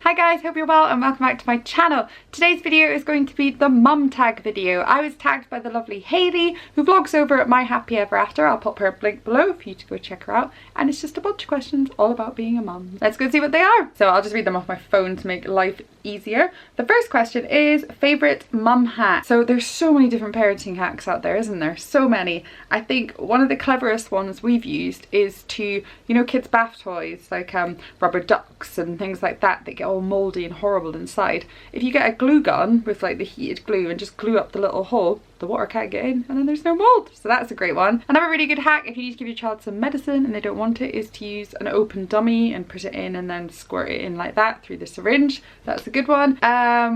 Hi guys, hope you're well and welcome back to my channel. Today's video is going to be the mum tag video. I was tagged by the lovely Hayley, who vlogs over at My Happy Ever After. I'll pop her link below for you to go check her out. And it's just a bunch of questions all about being a mum. Let's go see what they are. So I'll just read them off my phone to make life easier. The first question is favourite mum hack. So there's so many different parenting hacks out there, isn't there? So many. I think one of the cleverest ones we've used is to, you know, kids' bath toys like rubber ducks and things like that that get all mouldy and horrible inside. If you get a glue gun with like the heated glue and just glue up the little hole, the water can't get in and then there's no mould. So that's a great one. Another really good hack if you need to give your child some medicine and they don't want it is to use an open dummy and put it in and then squirt it in like that through the syringe. That's a good one.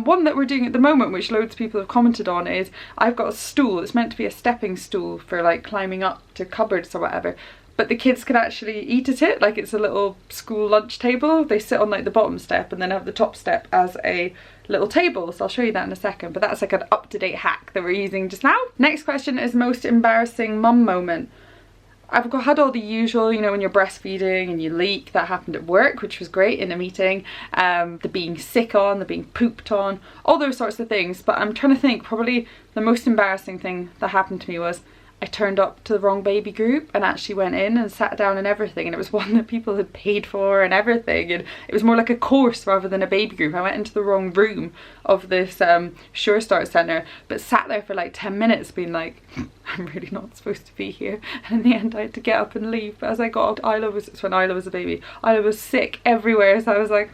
One that we're doing at the moment, which loads of people have commented on, is I've got a stool. It's meant to be a stepping stool for like climbing up to cupboards or whatever. But the kids can actually eat at it, like it's a little school lunch table. They sit on like the bottom step and then have the top step as a little table. So I'll show you that in a second, but that's like an up-to-date hack that we're using just now. Next question is most embarrassing mum moment. I've had all the usual, you know, when you're breastfeeding and you leak. That happened at work, which was great in a meeting. The being sick on, the being pooped on, all those sorts of things. But I'm trying to think, probably the most embarrassing thing that happened to me was I turned up to the wrong baby group and actually went in and sat down and everything, and it was one that people had paid for and everything, and it was more like a course rather than a baby group. I went into the wrong room of this Sure Start centre, but sat there for like 10 minutes being like, I'm really not supposed to be here, and in the end I had to get up and leave. But as I got up, it's when Isla was a baby, Isla was sick everywhere, so I was like,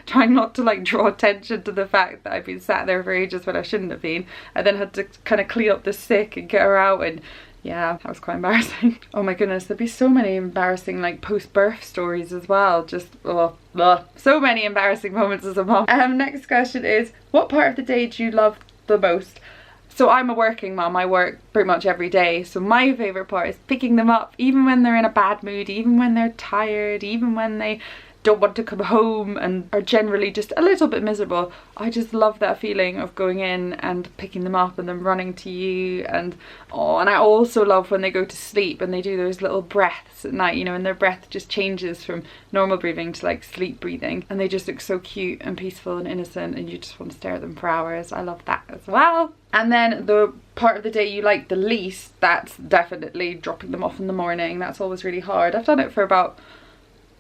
trying not to like draw attention to the fact that I'd been sat there for ages when I shouldn't have been. I then had to kind of clean up the sick and get her out, and yeah, that was quite embarrassing. Oh my goodness, there'd be so many embarrassing like post-birth stories as well. Just, so many embarrassing moments as a mom. Next question is, what part of the day do you love the most? So I'm a working mum, I work pretty much every day, so my favourite part is picking them up, even when they're in a bad mood, even when they're tired, even when they don't want to come home and are generally just a little bit miserable. I just love that feeling of going in and picking them up and them running to you, and I also love when they go to sleep and they do those little breaths at night, you know, and their breath just changes from normal breathing to like sleep breathing, and they just look so cute and peaceful and innocent and you just want to stare at them for hours. I love that as well. And then the part of the day you like the least, that's definitely dropping them off in the morning. That's always really hard. I've done it for about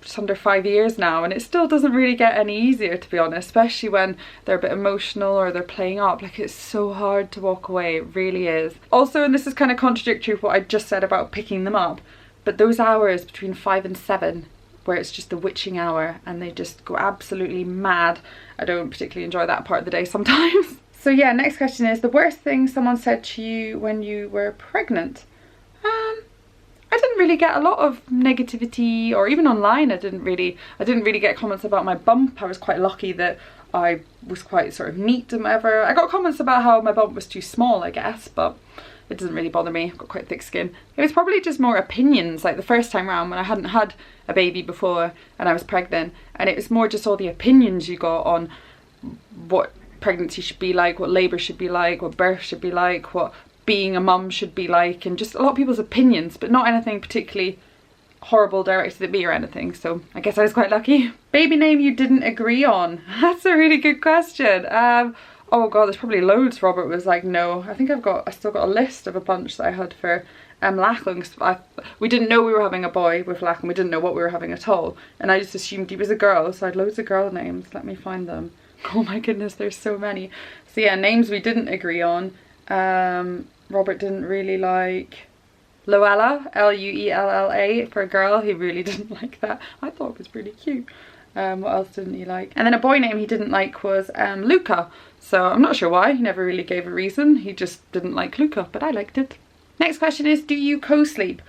just under 5 years now and it still doesn't really get any easier, to be honest, especially when they're a bit emotional or they're playing up. Like, it's so hard to walk away, it really is. Also, and this is kind of contradictory with what I just said about picking them up, but those hours between 5 and 7 where it's just the witching hour and they just go absolutely mad, I don't particularly enjoy that part of the day sometimes. So yeah, next question is the worst thing someone said to you when you were pregnant. I didn't really get a lot of negativity, or even online I didn't really get comments about my bump. I was quite lucky that I was quite sort of neat and whatever. I got comments about how my bump was too small, I guess, but it doesn't really bother me. I've got quite thick skin. It was probably just more opinions, like the first time round when I hadn't had a baby before and I was pregnant, and it was more just all the opinions you got on what pregnancy should be like, what labour should be like, what birth should be like, what being a mum should be like, and just a lot of people's opinions, but not anything particularly horrible directed at me or anything, so I guess I was quite lucky. Baby name you didn't agree on? That's a really good question. Oh god, there's probably loads. Robert was like, no. I think I still got a list of a bunch that I had for Lachlan, because we didn't know we were having a boy with Lachlan, we didn't know what we were having at all, and I just assumed he was a girl, so I had loads of girl names. Let me find them. Oh my goodness, there's so many. So yeah, names we didn't agree on. Robert didn't really like Luella, Luella, for a girl. He really didn't like that. I thought it was pretty cute. What else didn't he like? And then a boy name he didn't like was Luca. So I'm not sure why. He never really gave a reason. He just didn't like Luca, but I liked it. Next question is, do you co-sleep?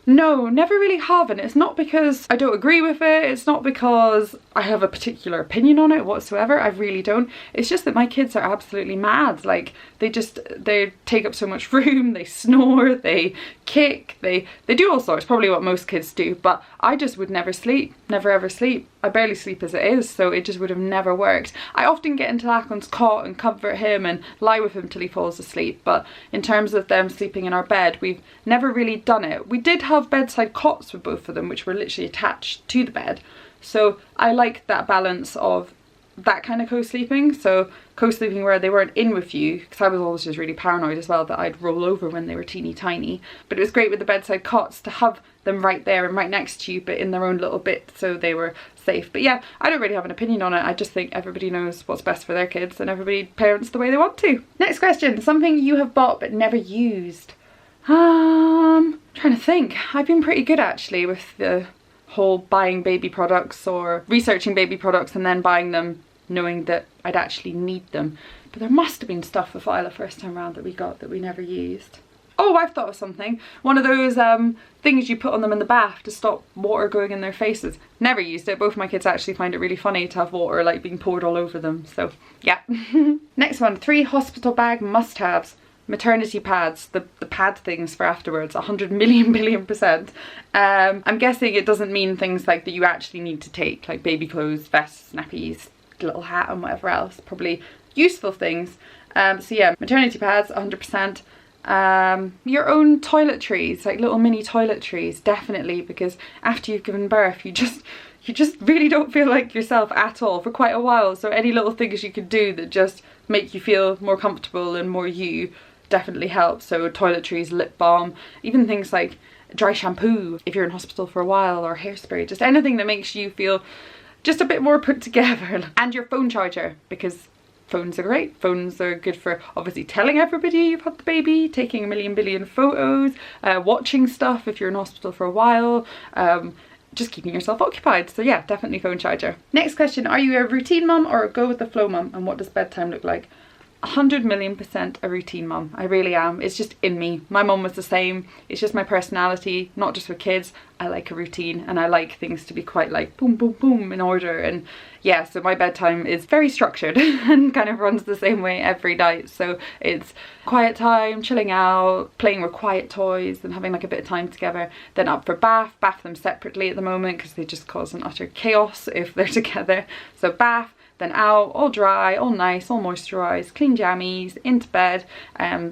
No, never really have, and it's not because I don't agree with it, it's not because I have a particular opinion on it whatsoever, I really don't. It's just that my kids are absolutely mad. Like, they take up so much room, they snore, they kick, they do all sorts, probably what most kids do, but I just would never sleep, never ever sleep. I barely sleep as it is, so it just would have never worked. I often get into Lachlan's cot and comfort him and lie with him till he falls asleep, but in terms of them sleeping in our bed, we've never really done it. We did have bedside cots with both of them, which were literally attached to the bed, so I like that balance of that kind of co-sleeping, so co-sleeping where they weren't in with you, because I was always just really paranoid as well that I'd roll over when they were teeny tiny. But it was great with the bedside cots to have them right there and right next to you, but in their own little bit, so they were safe. But yeah, I don't really have an opinion on it. I just think everybody knows what's best for their kids, and everybody parents the way they want to. Next question, something you have bought but never used. Trying to think. I've been pretty good actually with the whole buying baby products or researching baby products and then buying them knowing that I'd actually need them. But there must have been stuff with Isla first time round that we got that we never used. Oh, I've thought of something. One of those things you put on them in the bath to stop water going in their faces. Never used it. Both my kids actually find it really funny to have water like being poured all over them. So yeah. Next one, 3 hospital bag must-haves. Maternity pads, the pad things for afterwards, 100 million billion %. I'm guessing it doesn't mean things like that you actually need to take, like baby clothes, vests, nappies, little hat and whatever else. Probably useful things. So yeah, maternity pads, 100%. Your own toiletries, like little mini toiletries, definitely, because after you've given birth you just really don't feel like yourself at all for quite a while. So any little things you can do that just make you feel more comfortable and more you definitely helps. So toiletries, lip balm, even things like dry shampoo if you're in hospital for a while, or hairspray, just anything that makes you feel just a bit more put together. And your phone charger, because phones are great. Phones are good for obviously telling everybody you've had the baby, taking a million billion photos, watching stuff if you're in hospital for a while, just keeping yourself occupied. So yeah, definitely phone charger. Next question, are you a routine mum or a go with the flow mum, and what does bedtime look like? 100 million % a routine mum. I really am. It's just in me. My mum was the same. It's just my personality, not just with kids. I like a routine and I like things to be quite like boom, boom, boom in order. And yeah, so my bedtime is very structured and kind of runs the same way every night. So it's quiet time, chilling out, playing with quiet toys and having like a bit of time together. Then up for bath them separately at the moment because they just cause an utter chaos if they're together. So bath, then out, all dry, all nice, all moisturised, clean jammies, into bed,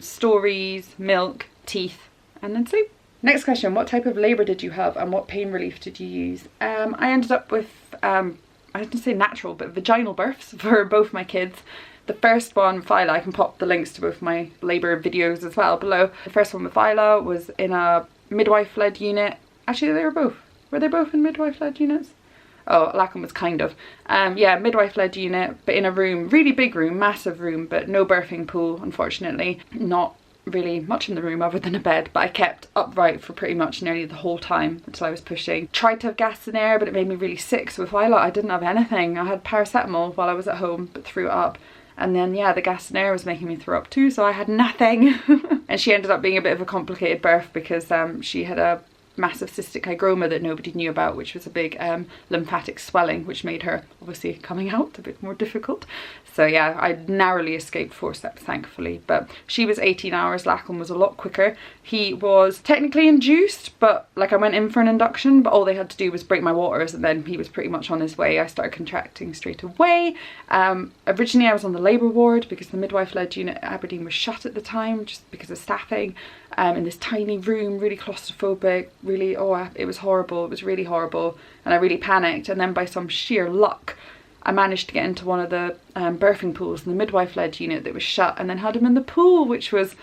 stories, milk, teeth, and then sleep. Next question, what type of labour did you have and what pain relief did you use? I ended up with, I didn't say natural, but vaginal births for both my kids. The first one with Isla, I can pop the links to both my labour videos as well below. The first one with Isla was in a midwife-led unit. Actually, were they both in midwife-led units? Oh, Lachlan was kind of. Yeah, midwife-led unit, but in a room, really big room, massive room, but no birthing pool, unfortunately. Not really much in the room other than a bed, but I kept upright for pretty much nearly the whole time until I was pushing. Tried to have gas and air, but it made me really sick. So with Isla, I didn't have anything. I had paracetamol while I was at home, but threw it up. And then, yeah, the gas and air was making me throw up too, so I had nothing. And she ended up being a bit of a complicated birth because she had a massive cystic hygroma that nobody knew about, which was a big lymphatic swelling, which made her obviously coming out a bit more difficult. So yeah, I narrowly escaped forceps, thankfully, but she was 18 hours, Lachlan was a lot quicker. He was technically induced, but like I went in for an induction, but all they had to do was break my waters and then he was pretty much on his way. I started contracting straight away. Originally I was on the labour ward because the midwife-led unit at Aberdeen was shut at the time, just because of staffing, in this tiny room, really claustrophobic, really, oh, it was horrible, it was really horrible, and I really panicked. And then by some sheer luck, I managed to get into one of the birthing pools in the midwife-led unit that was shut, and then had him in the pool, which was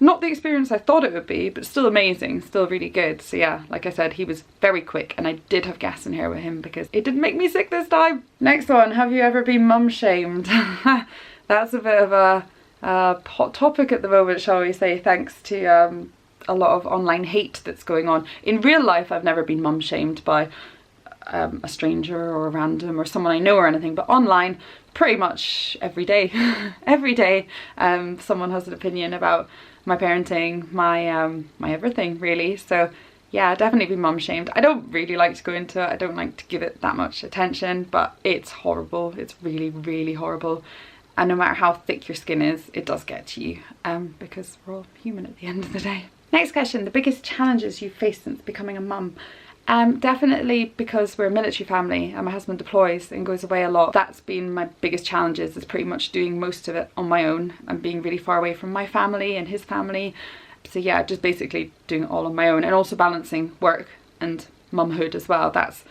not the experience I thought it would be, but still amazing, still really good. So yeah, like I said, he was very quick, and I did have gas in here with him because it didn't make me sick this time. Next one, have you ever been mum shamed? That's a bit of a hot topic at the moment, shall we say, thanks to a lot of online hate that's going on. In real life, I've never been mum shamed by a stranger or a random or someone I know or anything, but online pretty much every day. Every day someone has an opinion about my parenting, my everything really. So yeah, definitely been mum shamed. I don't really like to go into it, I don't like to give it that much attention, but it's horrible. It's really, really horrible. And no matter how thick your skin is, it does get to you, because we're all human at the end of the day. Next question, the biggest challenges you've faced since becoming a mum? Definitely because we're a military family and my husband deploys and goes away a lot. That's been my biggest challenges, is pretty much doing most of it on my own and being really far away from my family and his family. So yeah, just basically doing it all on my own, and also balancing work and mumhood as well. That's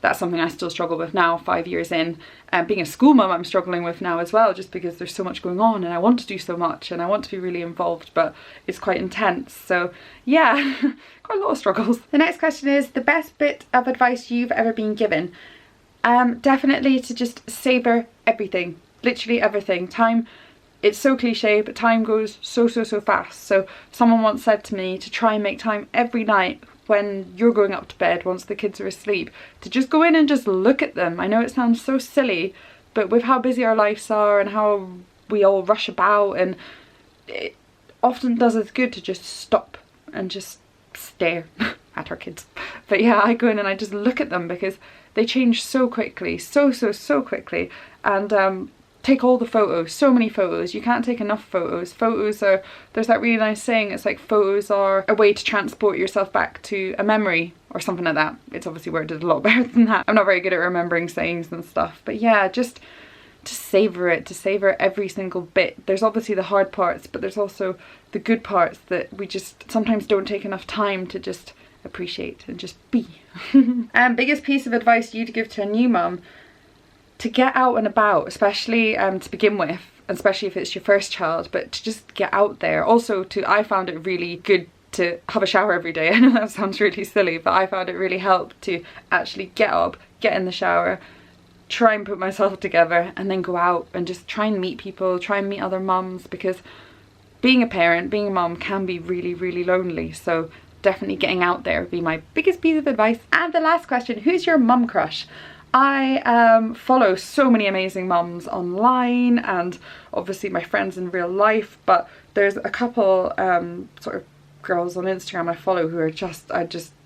that's something I still struggle with now, 5 years in. And being a school mum, I'm struggling with now as well, just because there's so much going on and I want to do so much and I want to be really involved, but it's quite intense. So yeah, quite a lot of struggles. The next question is the best bit of advice you've ever been given. Definitely to just savor everything, literally everything. Time, it's so cliche, but time goes so fast. So someone once said to me to try and make time every night when you're going up to bed once the kids are asleep, to just go in and just look at them. I know it sounds so silly, but with how busy our lives are and how we all rush about, and it often does us good to just stop and just stare at our kids. But yeah, I go in and I just look at them because they change so quickly, so quickly, and take all the photos, so many photos. You can't take enough photos. Photos are, there's that really nice saying, it's like photos are a way to transport yourself back to a memory or something like that. It's obviously worded a lot better than that. I'm not very good at remembering sayings and stuff, but yeah, just to savor it, to savor every single bit. There's obviously the hard parts, but there's also the good parts that we just sometimes don't take enough time to just appreciate and just be. Biggest piece of advice you'd give to a new mum: to get out and about, especially to begin with, especially if it's your first child, but to just get out there. Also, I found it really good to have a shower every day. I know that sounds really silly, but I found it really helped to actually get up, get in the shower, try and put myself together, and then go out and just try and meet people, try and meet other mums, because being a parent, being a mum can be really lonely. So definitely getting out there would be my biggest piece of advice. And the last question, who's your mum crush? I follow so many amazing mums online and obviously my friends in real life, but there's a couple sort of girls on Instagram I follow who are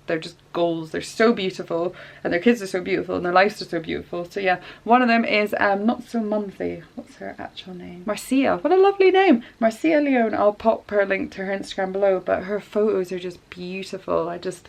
they're just goals. They're so beautiful and their kids are so beautiful and their lives are so beautiful. So yeah, one of them is Not So Mumsy. What's her actual name? Marcia. What a lovely name. Marcia Leone. I'll pop her link to her Instagram below, but her photos are just beautiful. I just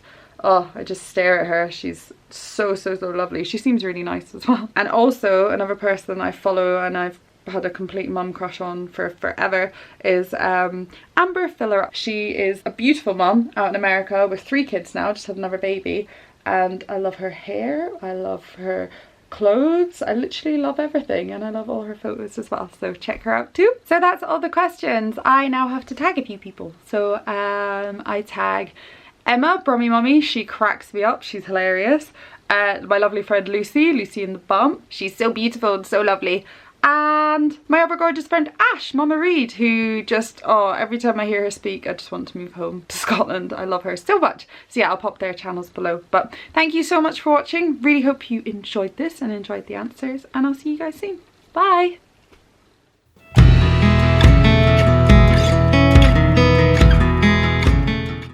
stare at her. She's so lovely. She seems really nice as well. And also another person I follow and I've had a complete mum crush on for forever is Amber Filler. She is a beautiful mum out in America with 3 kids now, just had another baby, and I love her hair, I love her clothes, I literally love everything, and I love all her photos as well, so check her out too. So that's all the questions. I now have to tag a few people. So I tag Emma, Brummy Mummy, she cracks me up, she's hilarious. My lovely friend Lucy in the bump, she's so beautiful and so lovely. And my other gorgeous friend Ash, Mama Reed, who just, oh, every time I hear her speak I just want to move home to Scotland. I love her so much. So yeah, I'll pop their channels below. But thank you so much for watching. Really hope you enjoyed this and enjoyed the answers, and I'll see you guys soon. Bye!